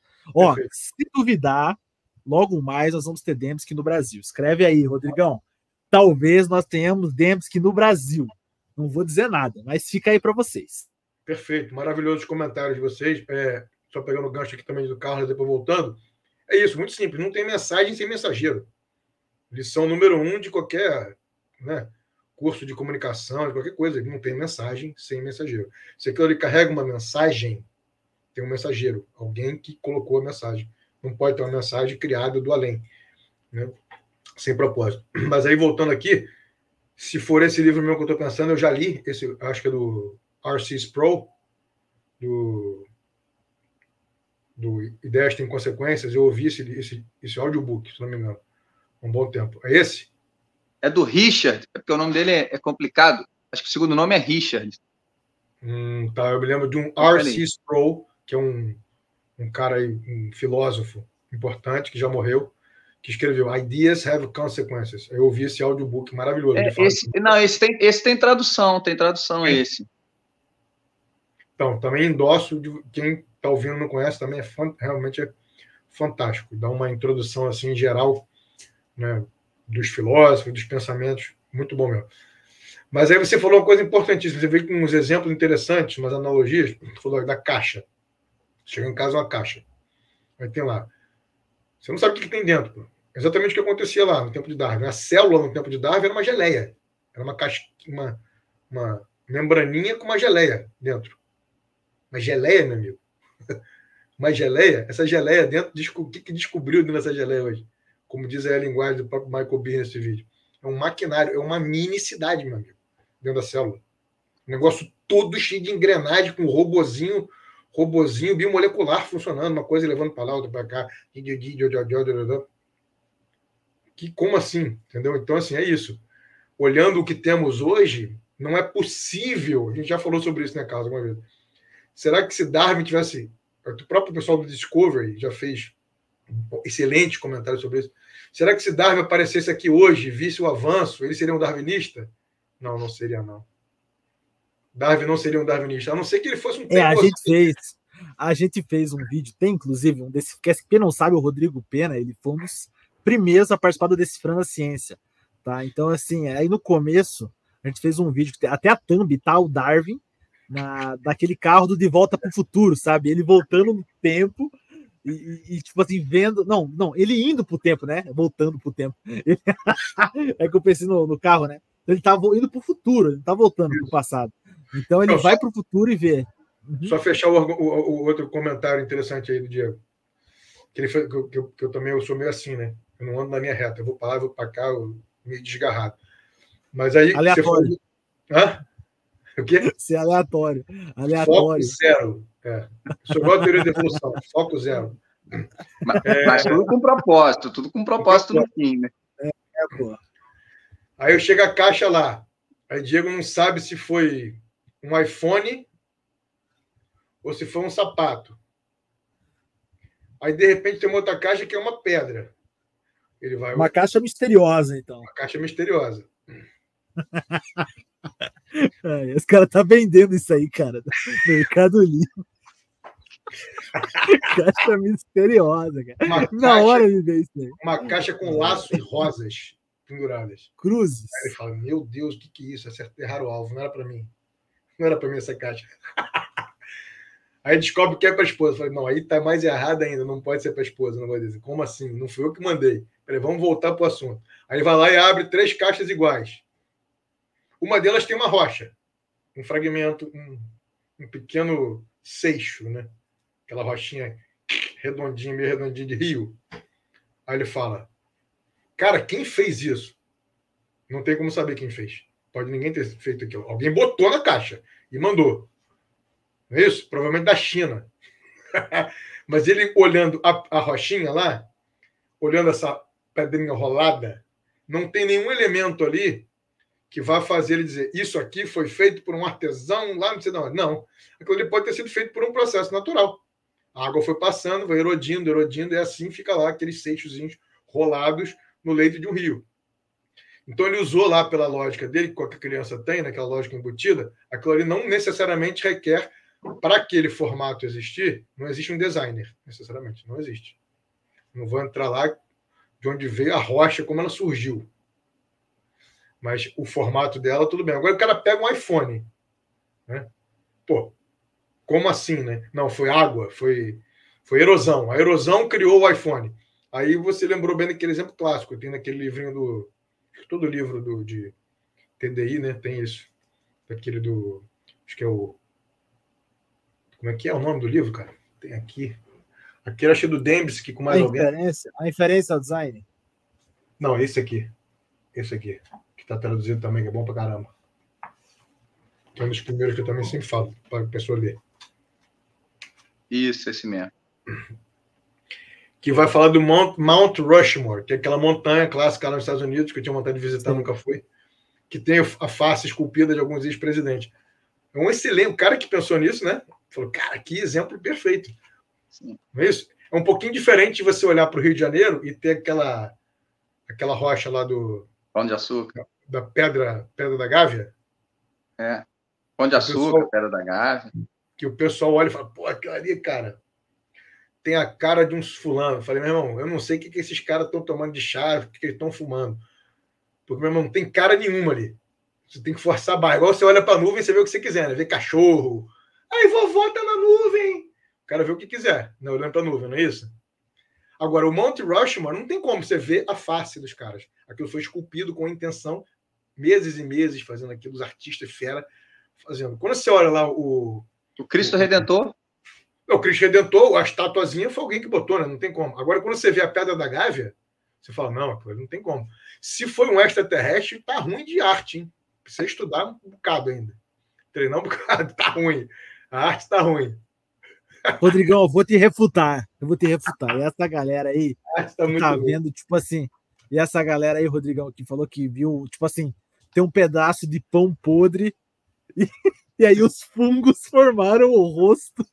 Se duvidar, logo mais nós vamos ter Dembski no Brasil. Escreve aí, Rodrigão. Talvez nós tenhamos Dembski no Brasil. Não vou dizer nada, mas fica aí para vocês. Perfeito, maravilhoso os comentários de vocês. Só pegando o gancho aqui também do Carlos, depois voltando. É isso, muito simples. Não tem mensagem sem mensageiro. Lição número 1 de qualquer, né, curso de comunicação, de qualquer coisa. Não tem mensagem sem mensageiro. Se aquilo ali carrega uma mensagem, tem um mensageiro. Alguém que colocou a mensagem. Não pode ter uma mensagem criada do além, né? Sem propósito. Mas aí, voltando aqui, se for esse livro mesmo que eu estou pensando, eu já li, esse, acho que é do R.C. Sproul, do Ideias Têm Consequências, eu ouvi esse audiobook, se não me engano, há um bom tempo. É esse? É do Richard, porque o nome dele é complicado. Acho que o segundo nome é Richard. Tá, eu me lembro de um R.C. Sproul, que é um cara aí, um filósofo importante, que já morreu, que escreveu Ideas Have Consequences. Eu ouvi esse audiobook maravilhoso. Esse tem tradução, esse. Então, também endosso, de quem está ouvindo não conhece, também realmente é fantástico. Dá uma introdução assim geral, né, dos filósofos, dos pensamentos, muito bom mesmo. Mas aí você falou uma coisa importantíssima, você veio com uns exemplos interessantes, umas analogias, você falou da caixa. Chega em casa uma caixa. Aí tem lá. Você não sabe o que tem dentro. Pô. Exatamente o que acontecia lá no tempo de Darwin. A célula no tempo de Darwin era uma geleia. Era uma caixa, uma membraninha com uma geleia dentro. Uma geleia, meu amigo. Uma geleia. Essa geleia dentro, o que descobriu dentro dessa geleia hoje? Como diz a linguagem do próprio Michael Behe nesse vídeo. É um maquinário, é uma mini cidade, meu amigo, dentro da célula. Um negócio todo cheio de engrenagem, com robozinho biomolecular funcionando, uma coisa levando para lá, outra para cá. Como assim? Entendeu? Então, assim, é isso. Olhando o que temos hoje, não é possível, a gente já falou sobre isso, né, Carlos, alguma vez, Será que se Darwin tivesse... O próprio pessoal do Discovery já fez um excelente comentário sobre isso. Será que se Darwin aparecesse aqui hoje, visse o avanço, ele seria um darwinista? Não, não seria, não. Darwin não seria um darwinista, a não ser que ele fosse um a gente fez um vídeo, tem inclusive um desse, quem não sabe, o Rodrigo Pena, ele foi um dos primeiros a participar do Decifrando a Ciência, tá? Então, assim, aí no começo, a gente fez um vídeo, até a thumb tá o Darwin, daquele carro do De Volta para o Futuro, sabe? Ele voltando no tempo e tipo assim, vendo... Não, ele indo pro tempo, né? Voltando pro tempo. É que eu pensei no carro, né? Ele tava indo pro futuro, ele não tá voltando pro passado. Então ele vai pro futuro e vê. Só fechar o outro comentário interessante aí do Diego. Que, que eu também sou meio assim, né? Eu não ando na linha reta. Eu vou para lá, vou para cá, meio desgarrado. Mas aí... Aleatório. Hã? O quê? Ser aleatório. Foco zero. Sou igual a teoria da evolução. Foco zero. Mas tudo com propósito no fim, né? Pô. Aí eu chego a caixa lá. Aí Diego não sabe se foi um iPhone ou se foi um sapato. Aí, de repente, tem uma outra caixa que é uma pedra. Ele vai... Uma caixa misteriosa, então. Uma caixa misteriosa. Esse cara tá vendendo isso aí, cara, no Mercado Livre. Caixa misteriosa, cara. Na hora de ver isso aí. Uma caixa com laço e rosas penduradas. Cruzes. Aí ele fala, meu Deus, o que é isso? Erraram o alvo, não era para mim. Não era para mim essa caixa. Aí descobre que é para a esposa. Eu falei, não, aí tá mais errado ainda, não pode ser para a esposa. Não vou dizer, como assim? Não fui eu que mandei. Falei, vamos voltar para o assunto. Aí ele vai lá e abre 3 caixas iguais. Uma delas tem uma rocha, um fragmento, um pequeno seixo, né? Aquela rochinha redondinha, meio redondinha de rio. Aí ele fala, cara, quem fez isso? Não tem como saber quem fez. Pode ninguém ter feito aquilo. Alguém botou na caixa e mandou. Não é isso? Provavelmente da China. Mas ele olhando a rochinha lá, olhando essa pedrinha rolada, não tem nenhum elemento ali que vai fazer ele dizer isso aqui foi feito por um artesão lá não sei de onde. Não. Aquilo ali pode ter sido feito por um processo natural. A água foi passando, vai erodindo, e assim fica lá aqueles seixozinhos rolados no leito de um rio. Então ele usou lá pela lógica dele, que qualquer criança tem, naquela lógica embutida, aquilo ali não necessariamente requer, para aquele formato existir, não existe um designer, necessariamente, não existe. Não vou entrar lá de onde veio a rocha, como ela surgiu. Mas o formato dela, tudo bem. Agora o cara pega um iPhone. Né? Pô, como assim, né? Não, foi água, foi erosão. A erosão criou o iPhone. Aí você lembrou bem daquele exemplo clássico. Tem naquele livrinho do... Todo livro de TDI, né? Tem isso. Daquele do... Acho que é o... Como é que é o nome do livro, cara? Tem aqui. Aquele acho do Dembski com mais alguém. A inferência ao design? Não, esse aqui. Esse aqui. Que está traduzido também, que é bom pra caramba. Que é um dos primeiros que eu também sempre falo para a pessoa ler. Isso, esse mesmo. Que vai falar do Mount Rushmore, que é aquela montanha clássica lá nos Estados Unidos, que eu tinha vontade de visitar, nunca fui, que tem a face esculpida de alguns ex-presidentes. É um excelente... O cara que pensou nisso, né? Falou, cara, que exemplo perfeito. Sim. Não é isso? É um pouquinho diferente de você olhar para o Rio de Janeiro e ter aquela rocha lá do... Pão de Açúcar. Da Pedra da Gávea. É. Pão de Açúcar, Pedra da Gávea. Que o pessoal olha e fala, pô, aquilo ali, cara, tem a cara de uns fulano. Eu falei, meu irmão, eu não sei o que esses caras estão tomando de chá, o que eles estão fumando. Porque, meu irmão, não tem cara nenhuma ali. Você tem que forçar a barra. Igual você olha para a nuvem e você vê o que você quiser, né? Vê cachorro. Aí, vovó tá na nuvem. O cara vê o que quiser, né? Olhando para a nuvem, não é isso? Agora, o Mount Rushmore, não tem como você ver a face dos caras. Aquilo foi esculpido com a intenção, meses e meses fazendo aquilo, os artistas fera fazendo. Quando você olha lá o Cristo Redentor? O Cristo Redentor, a estatuazinha foi alguém que botou, né? Não tem como. Agora, quando você vê a Pedra da Gávea, você fala, não, não tem como. Se foi um extraterrestre, tá ruim de arte, hein? Precisa estudar um bocado ainda. Treinar um bocado, tá ruim. A arte tá ruim. Rodrigão, eu vou te refutar. E essa galera aí tá vendo, tipo assim, e essa galera aí, Rodrigão, que falou que viu, tipo assim, tem um pedaço de pão podre E aí os fungos formaram o rosto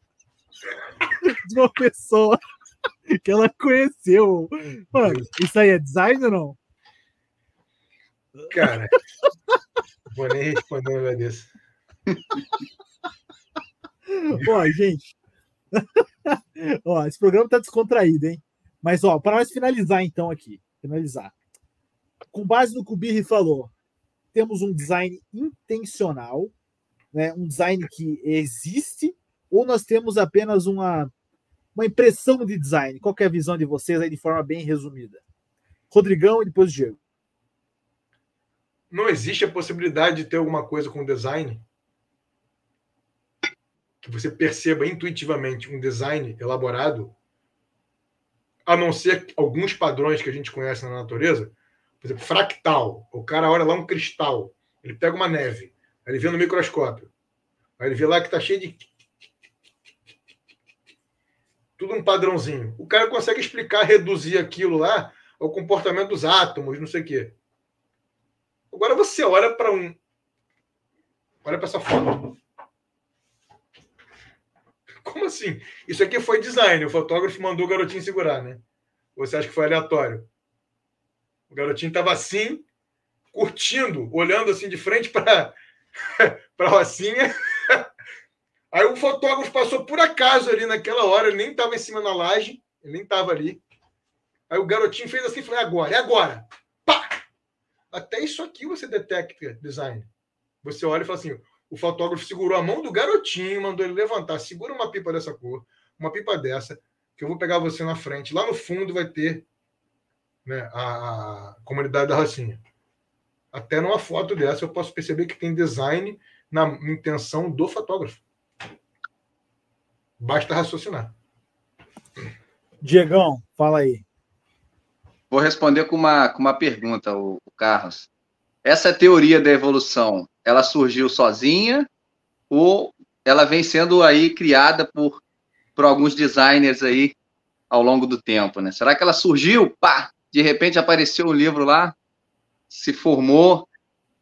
de uma pessoa que ela conheceu. Mano, isso aí é design ou não? Cara, vou nem responder um negócio desse. Ó, gente. Ó, esse programa tá descontraído, hein? Mas, ó, para nós finalizar, então, aqui. Finalizar. Com base no que o Birri falou, temos um design intencional, né? Um design que existe, ou nós temos apenas uma impressão de design? Qual que é a visão de vocês aí de forma bem resumida? Rodrigão e depois o Diego. Não existe a possibilidade de ter alguma coisa com design que você perceba intuitivamente um design elaborado, a não ser alguns padrões que a gente conhece na natureza. Por exemplo, fractal. O cara olha lá um cristal, ele pega uma neve, aí ele vê no microscópio, aí ele vê lá que está cheio de... tudo um padrãozinho. O cara consegue explicar, reduzir aquilo lá ao comportamento dos átomos, não sei o quê. Agora você olha para olha para essa foto. Como assim? Isso aqui foi design. O fotógrafo mandou o garotinho segurar, né? Você acha que foi aleatório? O garotinho estava assim, curtindo, olhando assim de frente para a rocinha. Aí o fotógrafo passou por acaso ali naquela hora, ele nem estava em cima na laje, ele nem estava ali. Aí o garotinho fez assim e falou: é agora. Pá! Até isso aqui você detecta design. Você olha e fala assim: o fotógrafo segurou a mão do garotinho, mandou ele levantar, segura uma pipa dessa cor, uma pipa dessa, que eu vou pegar você na frente. Lá no fundo vai ter, né, a comunidade da Rocinha. Até numa foto dessa eu posso perceber que tem design na intenção do fotógrafo. Basta raciocinar. Diegão, fala aí. Vou responder com uma pergunta, o Carlos. Essa teoria da evolução, ela surgiu sozinha ou ela vem sendo aí criada por alguns designers aí ao longo do tempo, né? Será que ela surgiu, pá, de repente apareceu um livro lá, se formou,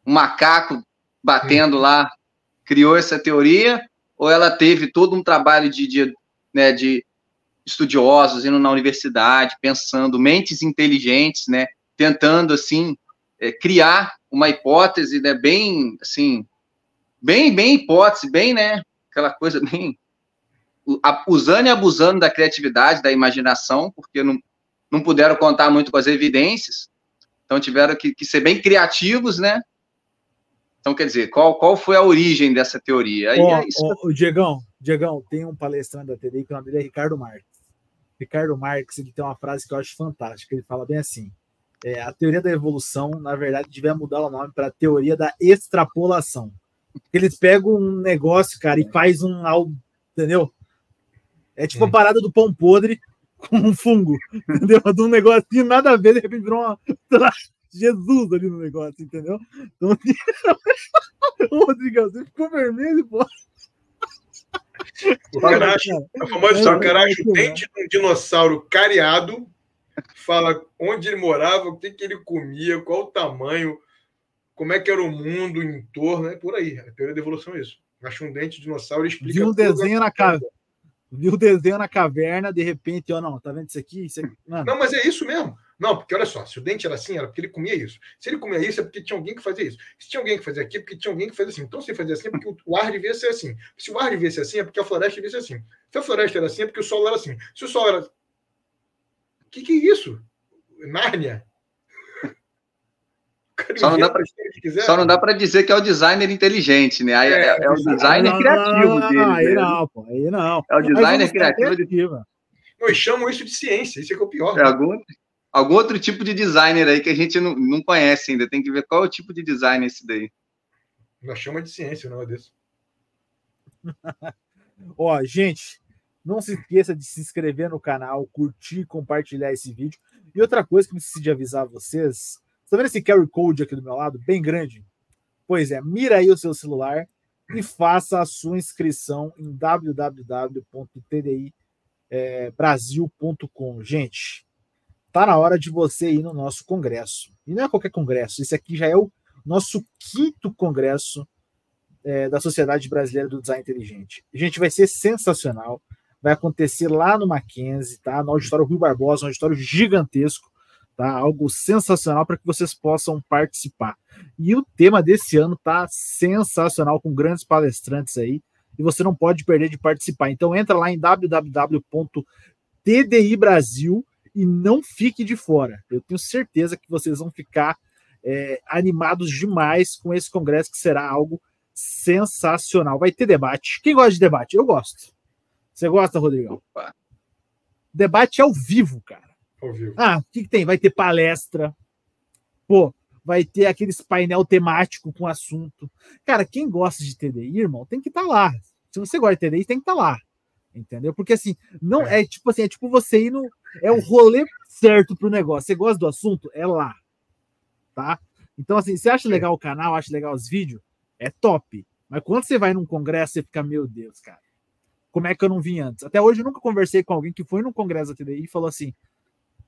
um macaco batendo lá, criou essa teoria, ou ela teve todo um trabalho de estudiosos indo na universidade, pensando, mentes inteligentes, né, tentando, assim, criar uma hipótese, né, bem, assim, bem hipótese, bem, né, aquela coisa bem, usando e abusando da criatividade, da imaginação, porque não puderam contar muito com as evidências, então tiveram que ser bem criativos, né. Então, quer dizer, qual foi a origem dessa teoria? Aí é isso. O Diegão, tem um palestrante da TDI que o nome dele é Ricardo Marques. Ricardo Marques, ele tem uma frase que eu acho fantástica, ele fala bem assim: a teoria da evolução, na verdade, devia mudar o nome para a teoria da extrapolação. Eles pegam um negócio, cara, e faz algo, entendeu? É tipo a parada do pão podre com um fungo, entendeu? De um negocinho nada a ver, de repente virou uma... Jesus ali no negócio, entendeu? Então, ô, Rodrigão, você ficou vermelho, pô. O cara acha o dente de um dinossauro cariado, fala onde ele morava, o que ele comia, qual o tamanho, como é que era o mundo em torno, é por aí. A teoria da evolução é isso. Acha um dente de dinossauro e explica. Viu um desenho na caverna. Viu o desenho na caverna, de repente, ó, não, tá vendo isso aqui? Mano. Não, mas é isso mesmo. Não, porque olha só, se o dente era assim, era porque ele comia isso. Se ele comia isso, é porque tinha alguém que fazia isso. Se tinha alguém que fazia aqui, é porque tinha alguém que fazia assim. Então, se ele fazia assim, é porque o ar devia ser assim. Se o ar devia ser assim, é porque a floresta devia ser assim. Se a floresta era assim, é porque o sol era assim. Se o sol era... O que é isso? Nárnia? Só não dá para dizer que é o designer inteligente, né? É o designer criativo dele. Aí não. É o designer criativo. Nós chamamos isso de ciência, isso é que é o pior. Algum outro tipo de designer aí que a gente não conhece ainda. Tem que ver qual é o tipo de design esse daí. Nós chamamos de ciência, não é desse. Ó, gente, não se esqueça de se inscrever no canal, curtir e compartilhar esse vídeo. E outra coisa que eu preciso de avisar vocês, tá vendo esse QR Code aqui do meu lado, bem grande? Pois é, mira aí o seu celular e faça a sua inscrição em www.tdibrasil.com. Gente, tá na hora de você ir no nosso congresso. E não é qualquer congresso, esse aqui já é o nosso 5º congresso da Sociedade Brasileira do Design Inteligente. Gente, vai ser sensacional. Vai acontecer lá no Mackenzie, tá? No auditório Rui Barbosa, um auditório gigantesco, tá? Algo sensacional para que vocês possam participar. E o tema desse ano tá sensacional, com grandes palestrantes aí, e você não pode perder de participar. Então entra lá em www.tdibrasil e não fique de fora. Eu tenho certeza que vocês vão ficar animados demais com esse congresso, que será algo sensacional. Vai ter debate. Quem gosta de debate? Eu gosto. Você gosta, Rodrigão? Opa. Debate ao vivo, cara. Ao vivo. Ah, o que tem? Vai ter palestra. Pô, vai ter aqueles painel temático com assunto. Cara, quem gosta de TDI, irmão, tem que estar lá. Se você gosta de TDI, tem que estar lá. Entendeu? Porque assim, não é tipo assim, é tipo você ir no. É o rolê certo pro negócio. Você gosta do assunto? É lá. Tá? Então, assim, você acha legal o canal, acha legal os vídeos? É top. Mas quando você vai num congresso, você fica, meu Deus, cara. Como é que eu não vim antes? Até hoje eu nunca conversei com alguém que foi num congresso da TDI e falou assim,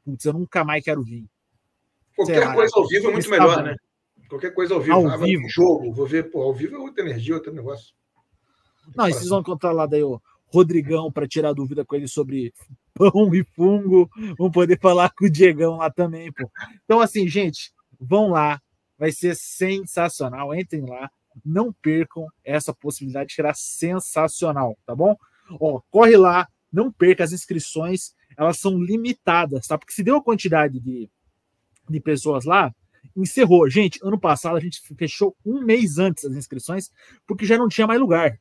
putz, eu nunca mais quero vir. Qualquer coisa ao vivo é muito melhor, né? Qualquer coisa ao vivo. Ao vivo. Jogo, vou ver, pô, ao vivo é outra energia, outro negócio. Não, e vocês vão encontrar lá daí o Rodrigão para tirar dúvida com ele sobre pão e fungo. Vão poder falar com o Diegão lá também, pô. Então, assim, gente, vão lá. Vai ser sensacional. Entrem lá. Não percam essa possibilidade, será sensacional, tá bom? Ó, corre lá, não perca as inscrições, elas são limitadas, tá? Porque se deu a quantidade de pessoas lá, encerrou. Gente, ano passado a gente fechou um mês antes as inscrições, porque já não tinha mais lugar.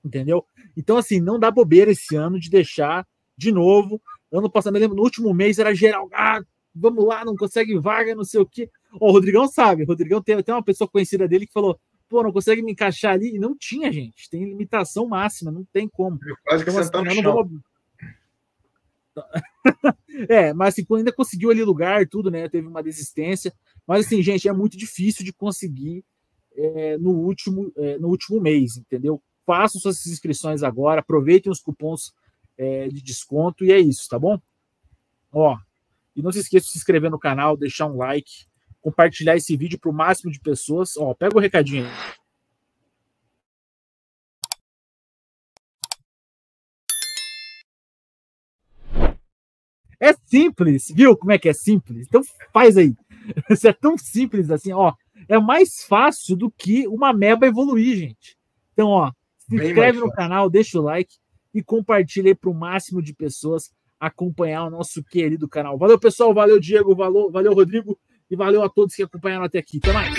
Entendeu? Então, assim, não dá bobeira esse ano de deixar de novo. Ano passado, eu lembro, no último mês era geral. Ah, vamos lá, não consegue vaga, não sei o quê. Ó, o Rodrigão sabe. O Rodrigão tem uma pessoa conhecida dele que falou, pô, não consegue me encaixar ali. E não tinha, gente. Tem limitação máxima, não tem como. Quase que então, sentar assim, no chão. Mas assim, ainda conseguiu ali lugar, tudo, né? Teve uma desistência. Mas assim, gente, é muito difícil de conseguir no último mês, entendeu? Façam suas inscrições agora, aproveitem os cupons de desconto e é isso, tá bom? Ó, e não se esqueça de se inscrever no canal, deixar um like, compartilhar esse vídeo para o máximo de pessoas. Ó, pega o recadinho aí. É simples, viu como é que é simples? Então faz aí. Isso é tão simples assim, ó. É mais fácil do que uma meba evoluir, gente. Então, ó, se inscreve no canal, deixa o like e compartilha aí para o máximo de pessoas acompanhar o nosso querido canal. Valeu, pessoal. Valeu, Diego. Valeu, Rodrigo. E valeu a todos que acompanharam até aqui. Até mais.